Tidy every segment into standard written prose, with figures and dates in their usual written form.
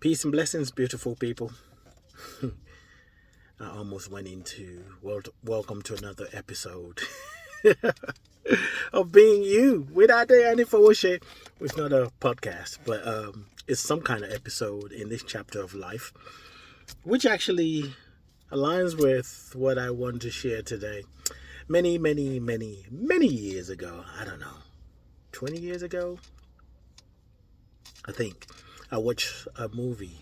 Peace and blessings, beautiful people. I almost went into welcome to another episode of Being You without any bullshit. It's not a podcast, but it's some kind of episode in this chapter of life, which actually aligns with what I want to share today. Many years ago, I don't know, 20 years ago, I think, I watched a movie.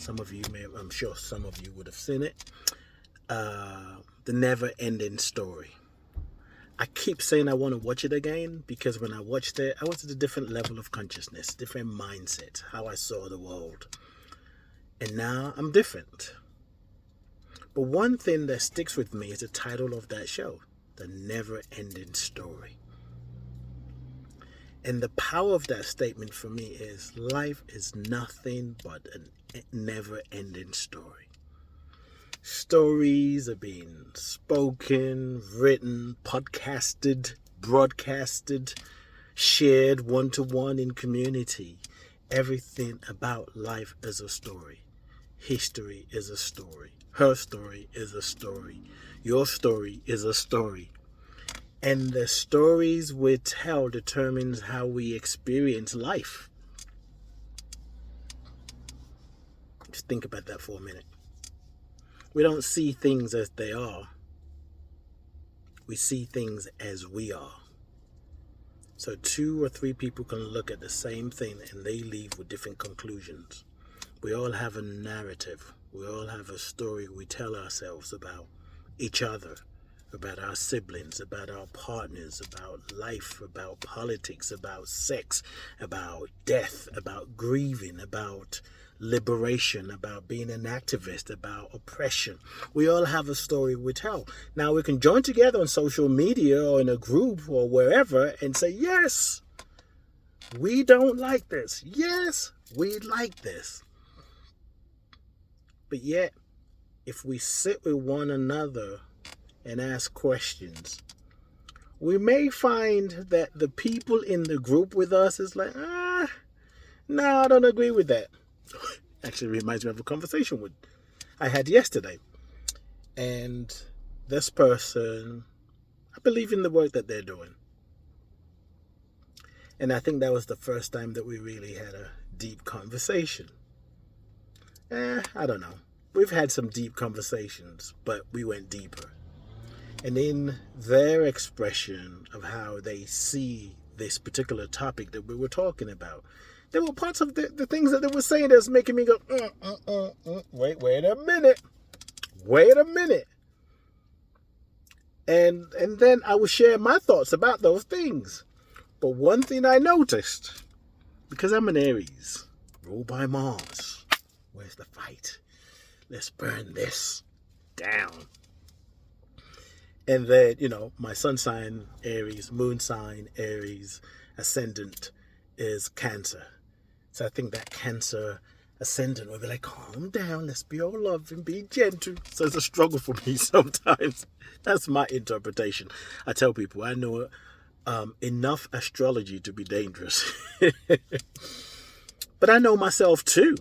I'm sure some of you would have seen it. The Neverending Story. I keep saying I want to watch it again because when I watched it, I was at a different level of consciousness, different mindset, how I saw the world. And now I'm different. But one thing that sticks with me is the title of that show, The Never-Ending Story. And the power of that statement for me is life is nothing but a never-ending story. Stories are being spoken, written, podcasted, broadcasted, shared one-to-one in community. Everything about life is a story. History is a story. Her story is a story. Your story is a story. And the stories we tell determines how we experience life. Just think about that for a minute. We don't see things as they are. We see things as we are. So 2 or 3 people can look at the same thing and they leave with different conclusions. We all have a narrative. We all have a story we tell ourselves about each other, about our siblings, about our partners, about life, about politics, about sex, about death, about grieving, about liberation, about being an activist, about oppression. We all have a story we tell. Now we can join together on social media or in a group or wherever and say, yes, we don't like this. Yes, we like this. But yet, if we sit with one another and ask questions, we may find that the people in the group with us is like, no, I don't agree with that. Actually reminds me of a conversation I had yesterday. And this person, I believe in the work that they're doing. And I think that was the first time that we really had a deep conversation. I don't know. We've had some deep conversations, but we went deeper. And in their expression of how they see this particular topic that we were talking about, there were parts of the things that they were saying that's making me go, wait a minute. And then I would share my thoughts about those things. But one thing I noticed, because I'm an Aries, ruled by Mars, where's the fight? Let's burn this down. And then, my sun sign, Aries, moon sign, Aries, ascendant is Cancer. So I think that Cancer ascendant will be like, calm down, let's be all loving, be gentle. So it's a struggle for me sometimes. That's my interpretation. I tell people I know enough astrology to be dangerous. But I know myself too.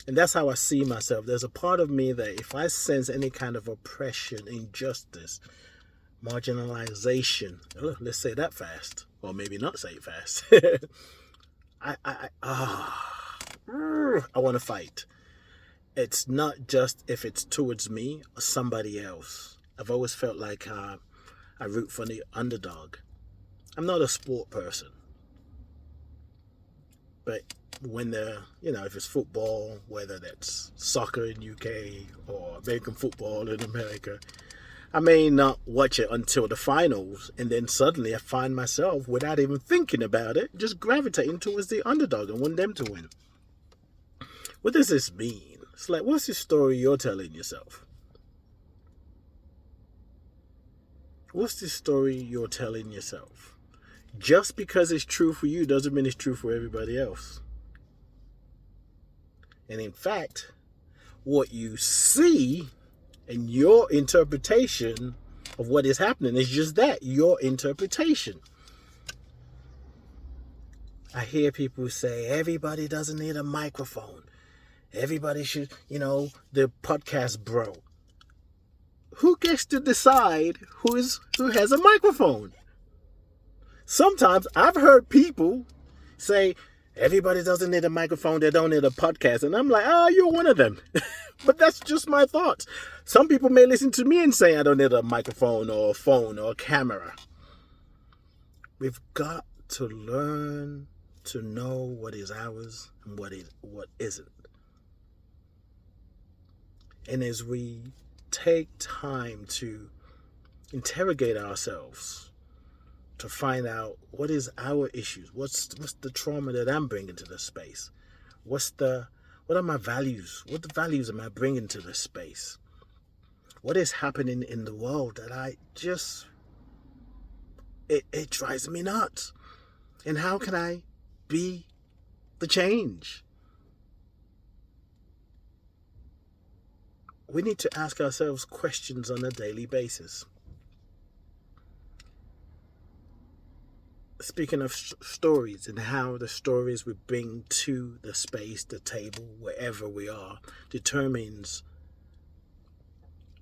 And that's how I see myself. There's a part of me that if I sense any kind of oppression, injustice, marginalization, let's say that fast, or maybe not say it fast, I want to fight. It's not just if it's towards me or somebody else. I've always felt like I root for the underdog. I'm not a sport person. But when if it's football, whether that's soccer in UK or American football in America, I may not watch it until the finals, and then suddenly I find myself, without even thinking about it, just gravitating towards the underdog and want them to win. What does this mean? It's like, what's the story you're telling yourself? What's the story you're telling yourself? Just because it's true for you doesn't mean it's true for everybody else. And in fact, what you see and your interpretation of what is happening is just that, your interpretation. I hear people say everybody doesn't need a microphone. Everybody should, the podcast bro. Who gets to decide who has a microphone? Sometimes I've heard people say, everybody doesn't need a microphone, they don't need a podcast. And I'm like, you're one of them. But that's just my thoughts. Some people may listen to me and say I don't need a microphone or a phone or a camera. We've got to learn to know what is ours and what isn't. And as we take time to interrogate ourselves, to find out what is our issues, what's the trauma that I'm bringing to this space, what are my values, what the values am I bringing to this space, what is happening in the world that I just, it drives me nuts, and how can I be the change? We need to ask ourselves questions on a daily basis. Speaking of stories and how the stories we bring to the space, the table, wherever we are, determines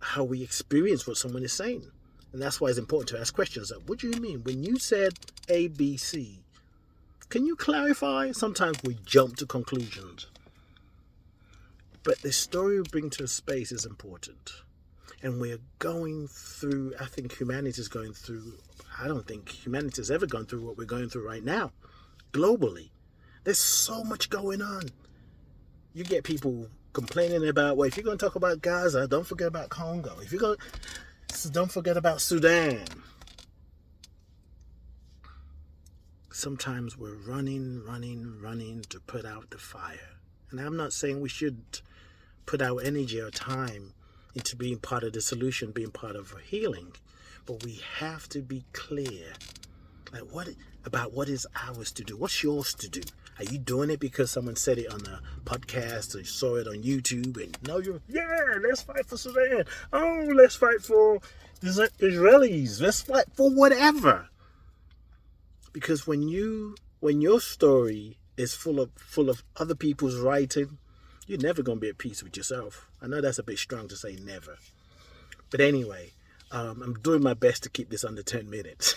how we experience what someone is saying. And that's why it's important to ask questions like, what do you mean? When you said A, B, C, can you clarify? Sometimes we jump to conclusions. But the story we bring to a space is important. And we're going through, I think humanity is going through, I don't think humanity has ever gone through what we're going through right now, globally. There's so much going on. You get people complaining about, well, if you're going to talk about Gaza, don't forget about Congo. If you're going to, don't forget about Sudan. Sometimes we're running to put out the fire. And I'm not saying we should put our energy or time into being part of the solution, being part of healing. But we have to be clear, like what is ours to do? What's yours to do? Are you doing it because someone said it on a podcast or you saw it on YouTube and let's fight for Sudan. Oh, let's fight for the Israelis. Let's fight for whatever. Because when your story is full of other people's writing, you're never going to be at peace with yourself. I know that's a bit strong to say never. But anyway, I'm doing my best to keep this under 10 minutes.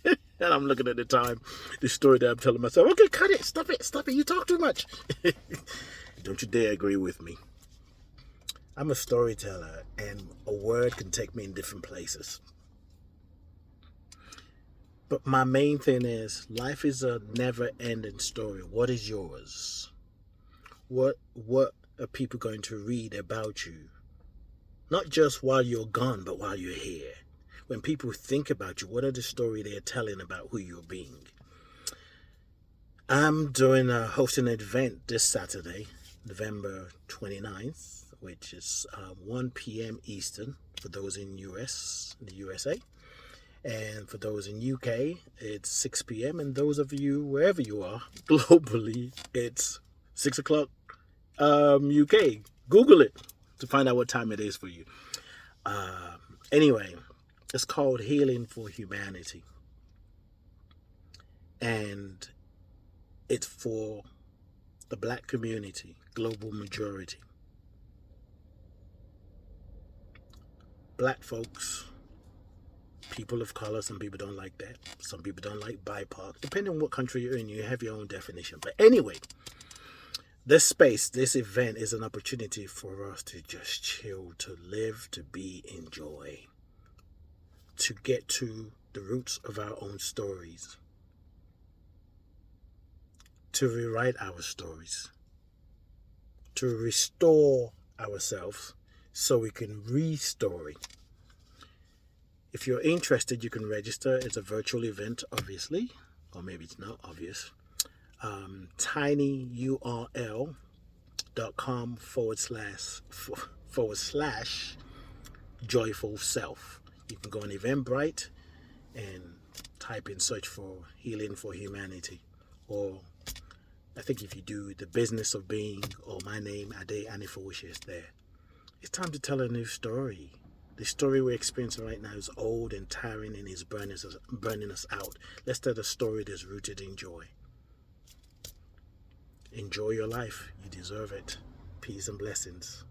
And I'm looking at the time, the story that I'm telling myself, okay, cut it, stop it, you talk too much. Don't you dare agree with me. I'm a storyteller, and a word can take me in different places. But my main thing is, life is a never-ending story. What is yours? What are people going to read about you? Not just while you're gone, but while you're here. When people think about you, what are the story they're telling about who you're being? I'm hosting an event this Saturday, November 29th, which is 1 p.m. Eastern for those in the USA. And for those in UK, it's 6 p.m. And those of you, wherever you are, globally, it's 6 o'clock UK. Google it to find out what time it is for you. Anyway, it's called Healing for Humanity. And it's for the Black community, global majority. Black folks, people of color, some people don't like that. Some people don't like BIPOC. Depending on what country you're in, you have your own definition. But anyway, this event is an opportunity for us to just chill, to live, to be, enjoy, to get to the roots of our own stories, to rewrite our stories, to restore ourselves so we can re-story. If you're interested, you can register. It's a virtual event, obviously, or maybe it's not obvious. tinyurl.com/joyful self. You can go on Eventbrite and type in search for Healing for Humanity. Or I think if you do the Business of Being or my name, Ade Anifowoshe, is there. It's time to tell a new story. The story we're experiencing right now is old and tiring and is burning us out. Let's tell a story that's rooted in joy. Enjoy your life. You deserve it. Peace and blessings.